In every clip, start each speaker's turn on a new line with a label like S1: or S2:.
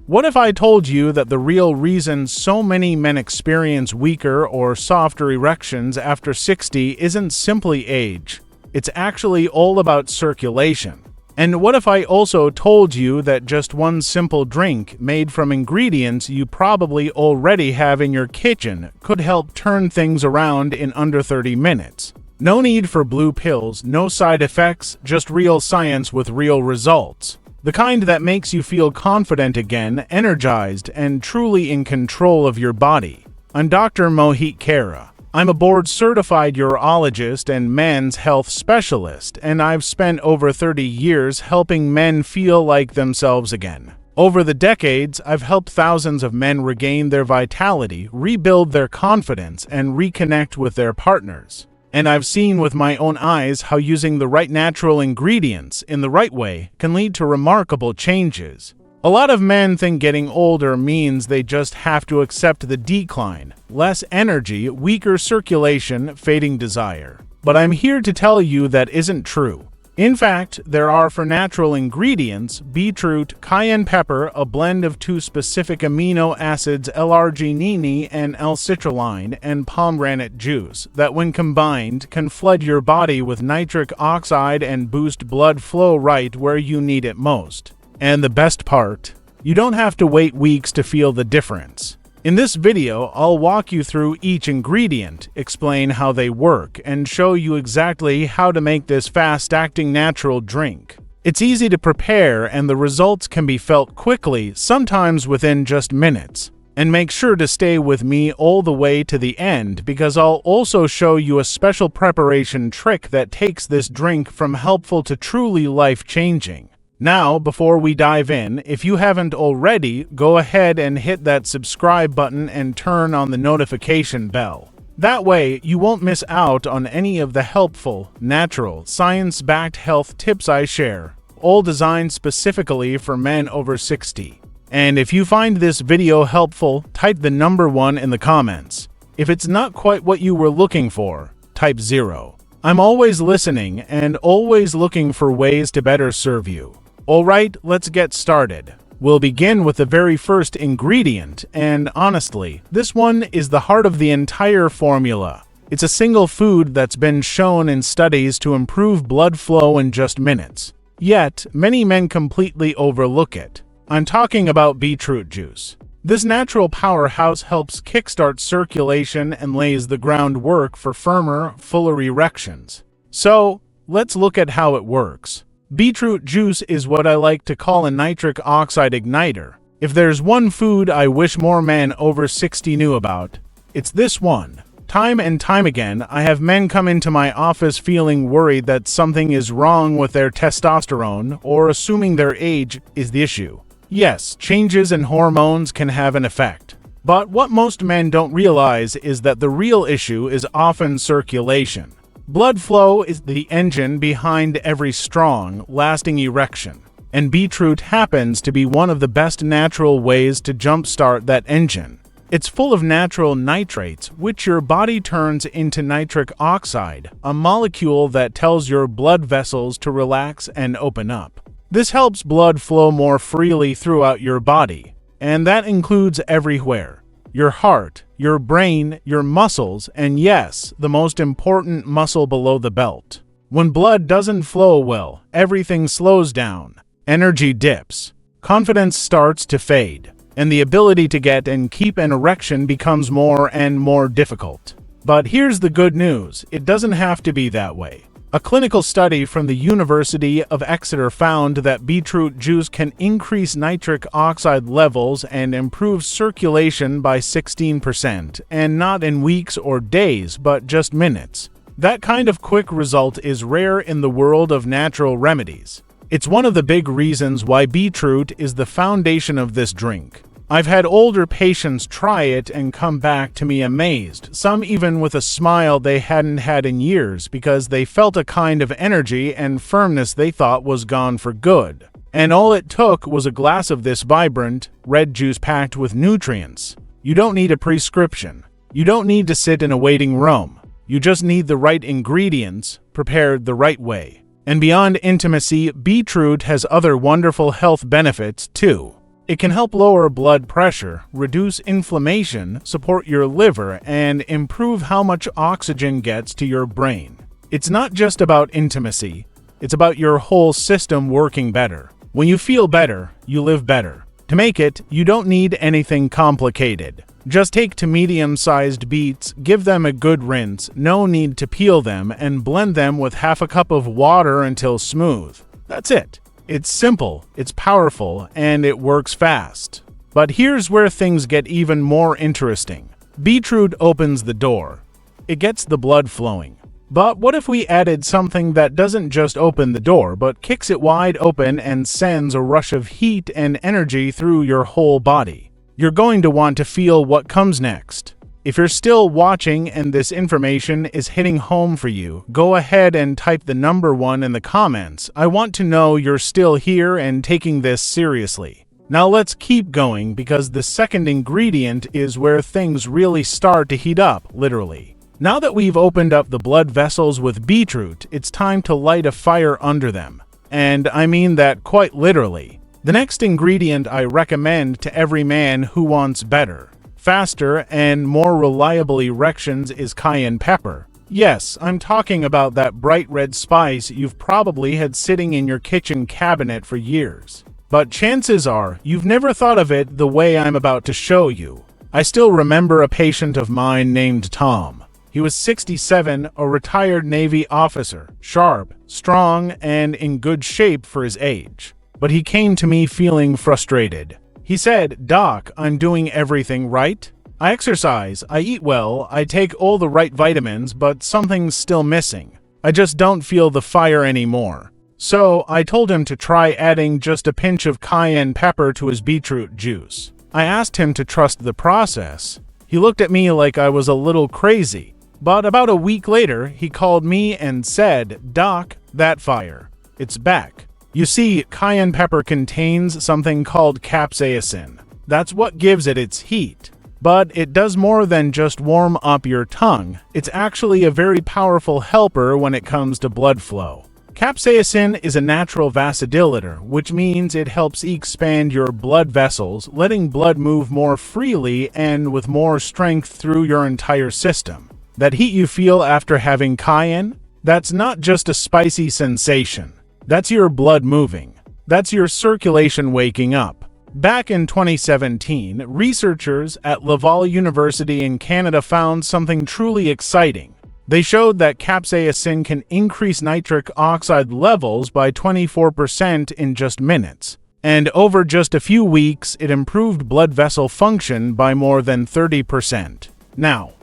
S1: What if I told you that the real reason so many men experience weaker or softer erections after 60 isn't simply age? It's actually all about circulation. And what if I also told you that just one simple drink made from ingredients you probably already have in your kitchen could help turn things around in under 30 minutes? No need for blue pills, no side effects, just real science with real results. The kind that makes you feel confident again, energized, and truly in control of your body. I'm Dr. Mohit Kara. I'm a board-certified urologist and men's health specialist, and I've spent over 30 years helping men feel like themselves again. Over the decades, I've helped thousands of men regain their vitality, rebuild their confidence, and reconnect with their partners. And I've seen with my own eyes how using the right natural ingredients in the right way can lead to remarkable changes. A lot of men think getting older means they just have to accept the decline, less energy, weaker circulation, fading desire. But I'm here to tell you that isn't true. In fact, there are for natural ingredients, beetroot, cayenne pepper, a blend of two specific amino acids L-arginine and L-citrulline, and pomegranate juice, that when combined can flood your body with nitric oxide and boost blood flow right where you need it most. And the best part, you don't have to wait weeks to feel the difference. In this video, I'll walk you through each ingredient, explain how they work, and show you exactly how to make this fast-acting natural drink. It's easy to prepare and the results can be felt quickly, sometimes within just minutes. And make sure to stay with me all the way to the end because I'll also show you a special preparation trick that takes this drink from helpful to truly life-changing. Now, before we dive in, if you haven't already, go ahead and hit that subscribe button and turn on the notification bell. That way, you won't miss out on any of the helpful, natural, science-backed health tips I share, all designed specifically for men over 60. And if you find this video helpful, type the number 1 in the comments. If it's not quite what you were looking for, type 0. I'm always listening and always looking for ways to better serve you. Alright, let's get started. We'll begin with the very first ingredient, and honestly, this one is the heart of the entire formula. It's a single food that's been shown in studies to improve blood flow in just minutes. Yet, many men completely overlook it. I'm talking about beetroot juice. This natural powerhouse helps kickstart circulation and lays the groundwork for firmer, fuller erections. So, let's look at how it works. Beetroot juice is what I like to call a nitric oxide igniter. If there's one food I wish more men over 60 knew about, it's this one. Time and time again, I have men come into my office feeling worried that something is wrong with their testosterone or assuming their age is the issue. Yes, changes in hormones can have an effect. But what most men don't realize is that the real issue is often circulation. Blood flow is the engine behind every strong, lasting erection, and beetroot happens to be one of the best natural ways to jumpstart that engine. It's full of natural nitrates, which your body turns into nitric oxide, a molecule that tells your blood vessels to relax and open up. This helps blood flow more freely throughout your body, and that includes everywhere. Your heart, your brain, your muscles, and yes, the most important muscle below the belt. When blood doesn't flow well, everything slows down, energy dips, confidence starts to fade, and the ability to get and keep an erection becomes more and more difficult. But here's the good news, it doesn't have to be that way. A clinical study from the University of Exeter found that beetroot juice can increase nitric oxide levels and improve circulation by 16%, and not in weeks or days, but just minutes. That kind of quick result is rare in the world of natural remedies. It's one of the big reasons why beetroot is the foundation of this drink. I've had older patients try it and come back to me amazed, some even with a smile they hadn't had in years because they felt a kind of energy and firmness they thought was gone for good. And all it took was a glass of this vibrant, red juice packed with nutrients. You don't need a prescription. You don't need to sit in a waiting room. You just need the right ingredients, prepared the right way. And beyond intimacy, beetroot has other wonderful health benefits too. It can help lower blood pressure, reduce inflammation, support your liver, and improve how much oxygen gets to your brain. It's not just about intimacy, it's about your whole system working better. When you feel better, you live better. To make it, you don't need anything complicated. Just take 2 medium-sized beets, give them a good rinse, no need to peel them, and blend them with half a cup of water until smooth. That's it. It's simple, it's powerful, and it works fast. But here's where things get even more interesting. Beetroot opens the door. It gets the blood flowing. But what if we added something that doesn't just open the door, but kicks it wide open and sends a rush of heat and energy through your whole body? You're going to want to feel what comes next. If you're still watching and this information is hitting home for you, go ahead and type the number 1 in the comments. I want to know you're still here and taking this seriously. Now let's keep going because the second ingredient is where things really start to heat up, literally. Now that we've opened up the blood vessels with beetroot, it's time to light a fire under them. And I mean that quite literally. The next ingredient I recommend to every man who wants better, faster, and more reliable erections is cayenne pepper. Yes, I'm talking about that bright red spice you've probably had sitting in your kitchen cabinet for years. But chances are, you've never thought of it the way I'm about to show you. I still remember a patient of mine named Tom. He was 67, a retired Navy officer, sharp, strong, and in good shape for his age. But he came to me feeling frustrated. He said, "Doc, I'm doing everything right. I exercise, I eat well, I take all the right vitamins, but something's still missing. I just don't feel the fire anymore." So I told him to try adding just a pinch of cayenne pepper to his beetroot juice. I asked him to trust the process. He looked at me like I was a little crazy. But about a week later, he called me and said, "Doc, that fire, it's back." You see, cayenne pepper contains something called capsaicin. That's what gives it its heat. But it does more than just warm up your tongue. It's actually a very powerful helper when it comes to blood flow. Capsaicin is a natural vasodilator, which means it helps expand your blood vessels, letting blood move more freely and with more strength through your entire system. That heat you feel after having cayenne? That's not just a spicy sensation. That's your blood moving. That's your circulation waking up. Back in 2017, researchers at Laval University in Canada found something truly exciting. They showed that capsaicin can increase nitric oxide levels by 24% in just minutes. And over just a few weeks, it improved blood vessel function by more than 30%. Now,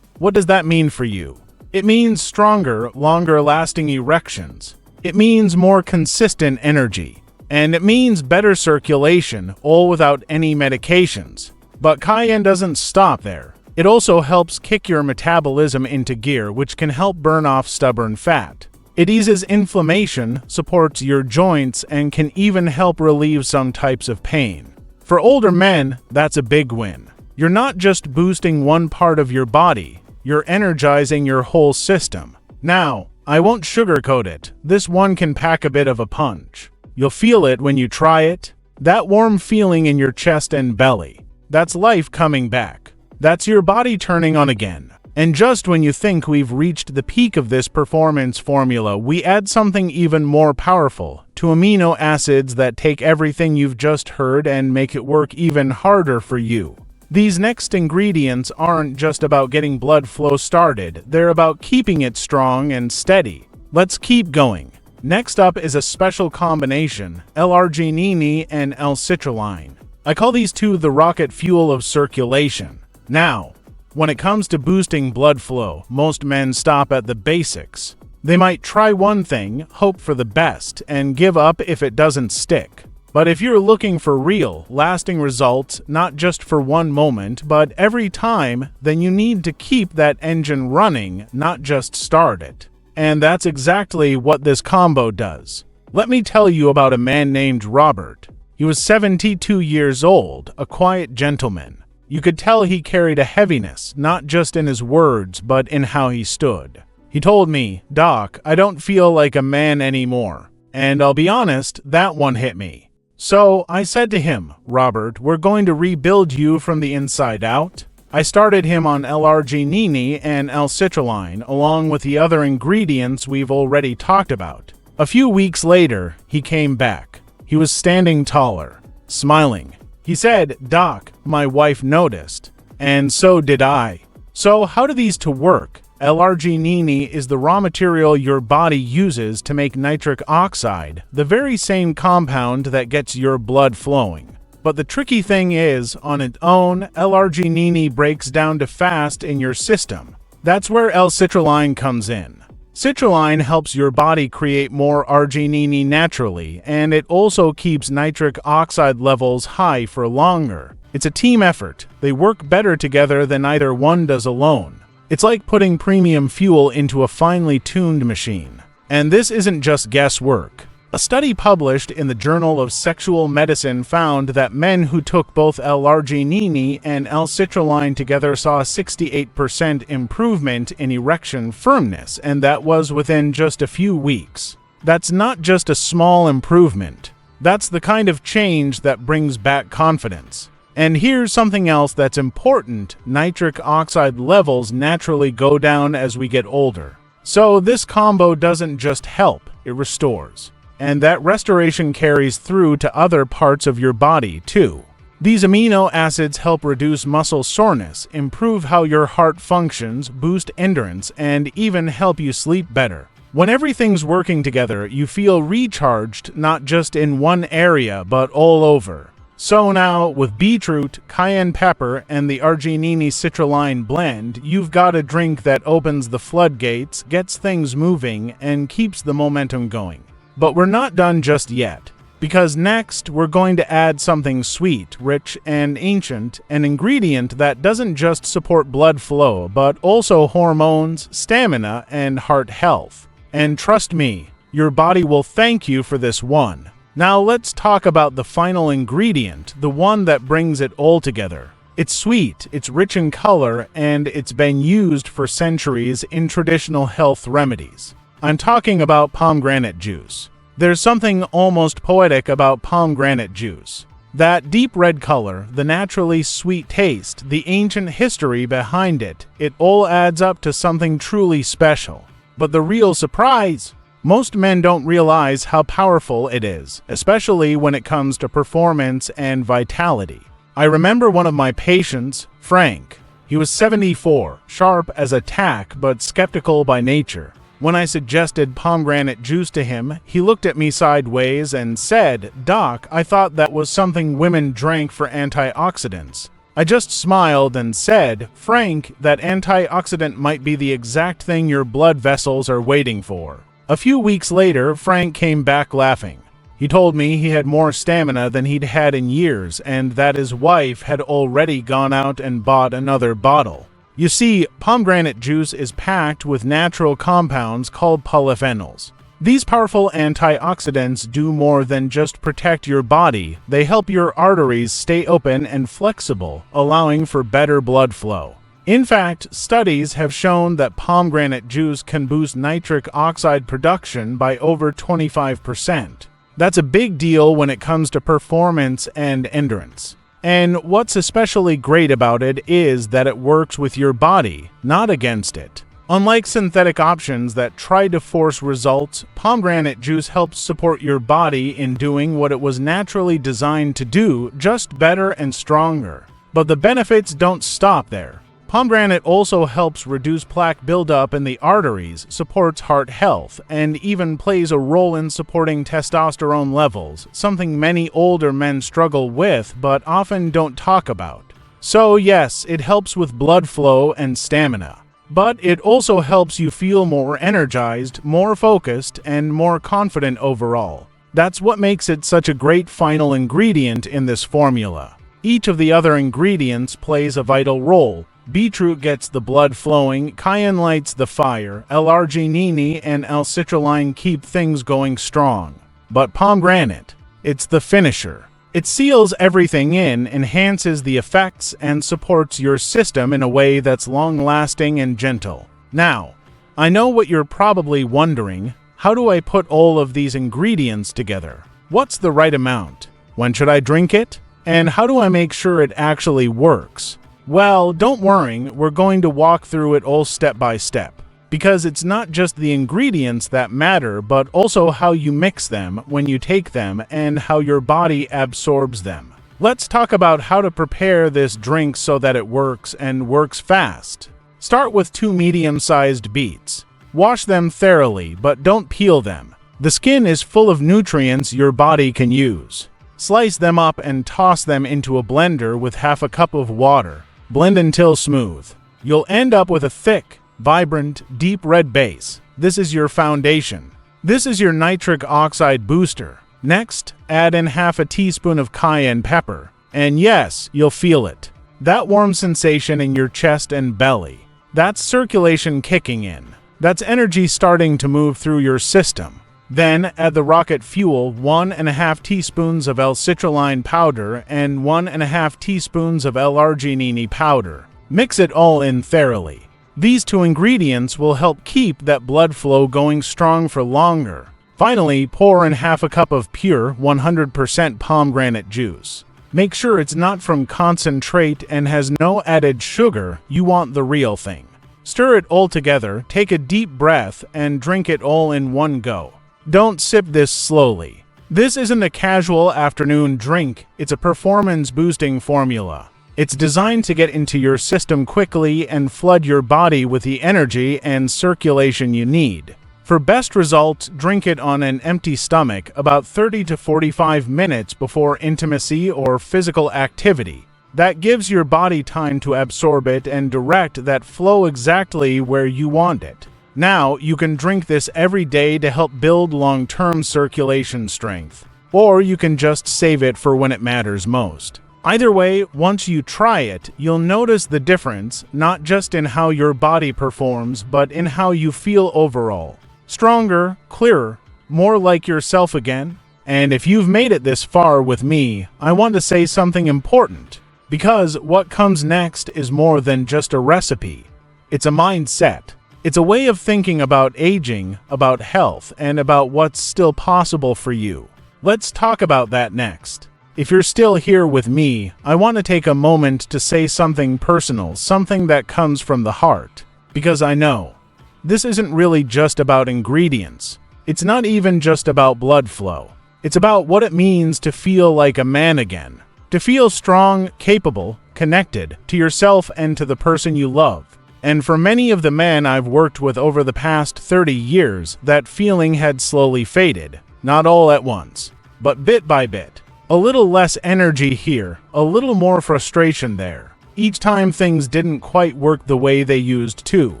S1: what does that mean for you? It means stronger, longer-lasting erections. It means more consistent energy. And it means better circulation, all without any medications. But cayenne doesn't stop there. It also helps kick your metabolism into gear, which can help burn off stubborn fat. It eases inflammation, supports your joints, and can even help relieve some types of pain. For older men, that's a big win. You're not just boosting one part of your body, you're energizing your whole system. Now, I won't sugarcoat it. This one can pack a bit of a punch. You'll feel it when you try it. That warm feeling in your chest and belly. That's life coming back. That's your body turning on again. And just when you think we've reached the peak of this performance formula, we add something even more powerful, 2 amino acids that take everything you've just heard and make it work even harder for you. These next ingredients aren't just about getting blood flow started, they're about keeping it strong and steady. Let's keep going. Next up is a special combination, L-arginine and L-citrulline. I call these two the rocket fuel of circulation. Now, when it comes to boosting blood flow, most men stop at the basics. They might try one thing, hope for the best, and give up if it doesn't stick. But if you're looking for real, lasting results, not just for one moment, but every time, then you need to keep that engine running, not just start it. And that's exactly what this combo does. Let me tell you about a man named Robert. He was 72 years old, a quiet gentleman. You could tell he carried a heaviness, not just in his words, but in how he stood. He told me, "Doc, I don't feel like a man anymore." And I'll be honest, that one hit me. So I said to him, "Robert, we're going to rebuild you from the inside out." I started him on L-arginine and L-citrulline, along with the other ingredients we've already talked about. A few weeks later, he came back. He was standing taller, smiling. He said, "Doc, my wife noticed, and so did I." So how do these two work? L-arginine is the raw material your body uses to make nitric oxide, the very same compound that gets your blood flowing. But the tricky thing is, on its own, L-arginine breaks down to fast in your system. That's where L-citrulline comes in. Citrulline helps your body create more arginine naturally, and it also keeps nitric oxide levels high for longer. It's a team effort. They work better together than either one does alone. It's like putting premium fuel into a finely tuned machine. And this isn't just guesswork. A study published in the Journal of Sexual Medicine found that men who took both L-arginine and L-citrulline together saw a 68% improvement in erection firmness, and that was within just a few weeks. That's not just a small improvement. That's the kind of change that brings back confidence. And here's something else that's important: nitric oxide levels naturally go down as we get older. So this combo doesn't just help, it restores. And that restoration carries through to other parts of your body, too. These amino acids help reduce muscle soreness, improve how your heart functions, boost endurance, and even help you sleep better. When everything's working together, you feel recharged not just in one area, but all over. So now, with beetroot, cayenne pepper, and the arginine-citrulline blend, you've got a drink that opens the floodgates, gets things moving, and keeps the momentum going. But we're not done just yet, because next we're going to add something sweet, rich, and ancient, an ingredient that doesn't just support blood flow, but also hormones, stamina, and heart health. And trust me, your body will thank you for this one. Now let's talk about the final ingredient, the one that brings it all together. It's sweet, it's rich in color, and it's been used for centuries in traditional health remedies. I'm talking about pomegranate juice. There's something almost poetic about pomegranate juice. That deep red color, the naturally sweet taste, the ancient history behind it, it all adds up to something truly special. But the real surprise? Most men don't realize how powerful it is, especially when it comes to performance and vitality. I remember one of my patients, Frank. He was 74, sharp as a tack but skeptical by nature. When I suggested pomegranate juice to him, he looked at me sideways and said, "Doc, I thought that was something women drank for antioxidants." I just smiled and said, "Frank, that antioxidant might be the exact thing your blood vessels are waiting for." A few weeks later, Frank came back laughing. He told me he had more stamina than he'd had in years, and that his wife had already gone out and bought another bottle. You see, pomegranate juice is packed with natural compounds called polyphenols. These powerful antioxidants do more than just protect your body. They help your arteries stay open and flexible, allowing for better blood flow. In fact, studies have shown that pomegranate juice can boost nitric oxide production by over 25%. That's a big deal when it comes to performance and endurance. And what's especially great about it is that it works with your body, not against it. Unlike synthetic options that try to force results, pomegranate juice helps support your body in doing what it was naturally designed to do, just better and stronger. But the benefits don't stop there. Pomegranate also helps reduce plaque buildup in the arteries, supports heart health, and even plays a role in supporting testosterone levels, something many older men struggle with but often don't talk about. So yes, it helps with blood flow and stamina. But it also helps you feel more energized, more focused, and more confident overall. That's what makes it such a great final ingredient in this formula. Each of the other ingredients plays a vital role. Beetroot gets the blood flowing, cayenne lights the fire, L-arginine and L-citrulline keep things going strong. But pomegranate, it's the finisher. It seals everything in, enhances the effects, and supports your system in a way that's long-lasting and gentle. Now, I know what you're probably wondering. How do I put all of these ingredients together? What's the right amount? When should I drink it? And how do I make sure it actually works? Well, don't worry, we're going to walk through it all step by step. Because it's not just the ingredients that matter, but also how you mix them, when you take them, and how your body absorbs them. Let's talk about how to prepare this drink so that it works and works fast. Start with 2 medium-sized beets. Wash them thoroughly, but don't peel them. The skin is full of nutrients your body can use. Slice them up and toss them into a blender with half a cup of water. Blend until smooth. You'll end up with a thick, vibrant, deep red base. This is your foundation. This is your nitric oxide booster. Next, add in half a teaspoon of cayenne pepper. And yes, you'll feel it. That warm sensation in your chest and belly. That's circulation kicking in. That's energy starting to move through your system. Then add the rocket fuel, 1½ teaspoons of L-citrulline powder and 1½ teaspoons of L-arginine powder. Mix it all in thoroughly. These 2 ingredients will help keep that blood flow going strong for longer. Finally, pour in half a cup of pure, 100% pomegranate juice. Make sure it's not from concentrate and has no added sugar. You want the real thing. Stir it all together, take a deep breath, and drink it all in one go. Don't sip this slowly. This isn't a casual afternoon drink, it's a performance-boosting formula. It's designed to get into your system quickly and flood your body with the energy and circulation you need. For best results, drink it on an empty stomach about 30 to 45 minutes before intimacy or physical activity. That gives your body time to absorb it and direct that flow exactly where you want it. Now, you can drink this every day to help build long-term circulation strength. Or you can just save it for when it matters most. Either way, once you try it, you'll notice the difference, not just in how your body performs, but in how you feel overall. Stronger, clearer, more like yourself again. And if you've made it this far with me, I want to say something important. Because what comes next is more than just a recipe. It's a mindset. It's a way of thinking about aging, about health, and about what's still possible for you. Let's talk about that next. If you're still here with me, I want to take a moment to say something personal, something that comes from the heart. Because I know, this isn't really just about ingredients. It's not even just about blood flow. It's about what it means to feel like a man again. To feel strong, capable, connected to yourself and to the person you love. And for many of the men I've worked with over the past 30 years, that feeling had slowly faded. Not all at once, but bit by bit. A little less energy here, a little more frustration there. Each time things didn't quite work the way they used to.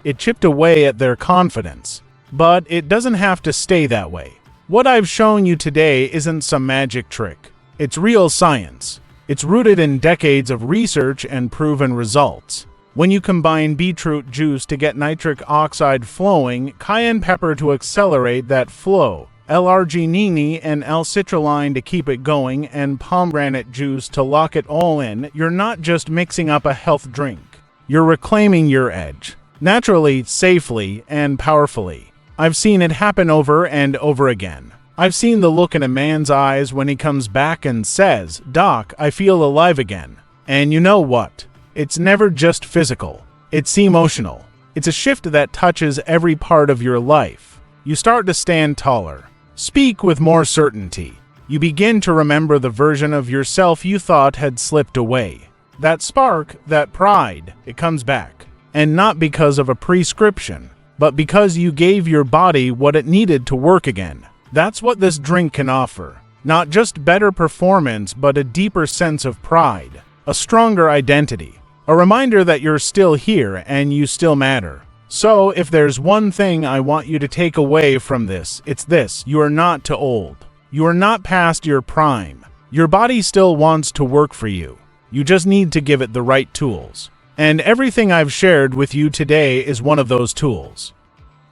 S1: It chipped away at their confidence. But it doesn't have to stay that way. What I've shown you today isn't some magic trick. It's real science. It's rooted in decades of research and proven results. When you combine beetroot juice to get nitric oxide flowing, cayenne pepper to accelerate that flow, L-arginine and L-citrulline to keep it going, and pomegranate juice to lock it all in, you're not just mixing up a health drink. You're reclaiming your edge. Naturally, safely, and powerfully. I've seen it happen over and over again. I've seen the look in a man's eyes when he comes back and says, "Doc, I feel alive again." And you know what? It's never just physical. It's emotional. It's a shift that touches every part of your life. You start to stand taller. Speak with more certainty. You begin to remember the version of yourself you thought had slipped away. That spark, that pride, it comes back. And not because of a prescription, but because you gave your body what it needed to work again. That's what this drink can offer. Not just better performance, but a deeper sense of pride, a stronger identity, a reminder that you're still here and you still matter. So, if there's one thing I want you to take away from this, it's this: you are not too old. You are not past your prime. Your body still wants to work for you. You just need to give it the right tools. And everything I've shared with you today is one of those tools.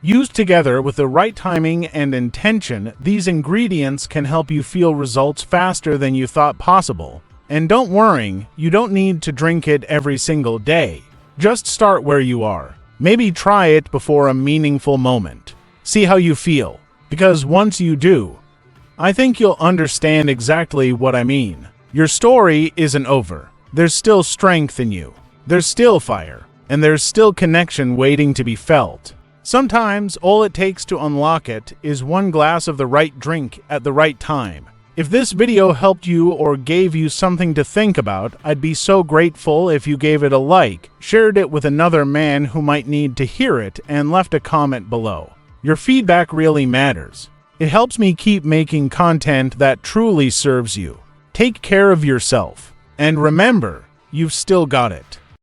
S1: Used together with the right timing and intention, these ingredients can help you feel results faster than you thought possible. And don't worry, you don't need to drink it every single day. Just start where you are. Maybe try it before a meaningful moment. See how you feel. Because once you do, I think you'll understand exactly what I mean. Your story isn't over. There's still strength in you. There's still fire. And there's still connection waiting to be felt. Sometimes all it takes to unlock it is one glass of the right drink at the right time. If this video helped you or gave you something to think about, I'd be so grateful if you gave it a like, shared it with another man who might need to hear it, and left a comment below. Your feedback really matters. It helps me keep making content that truly serves you. Take care of yourself. And remember, you've still got it.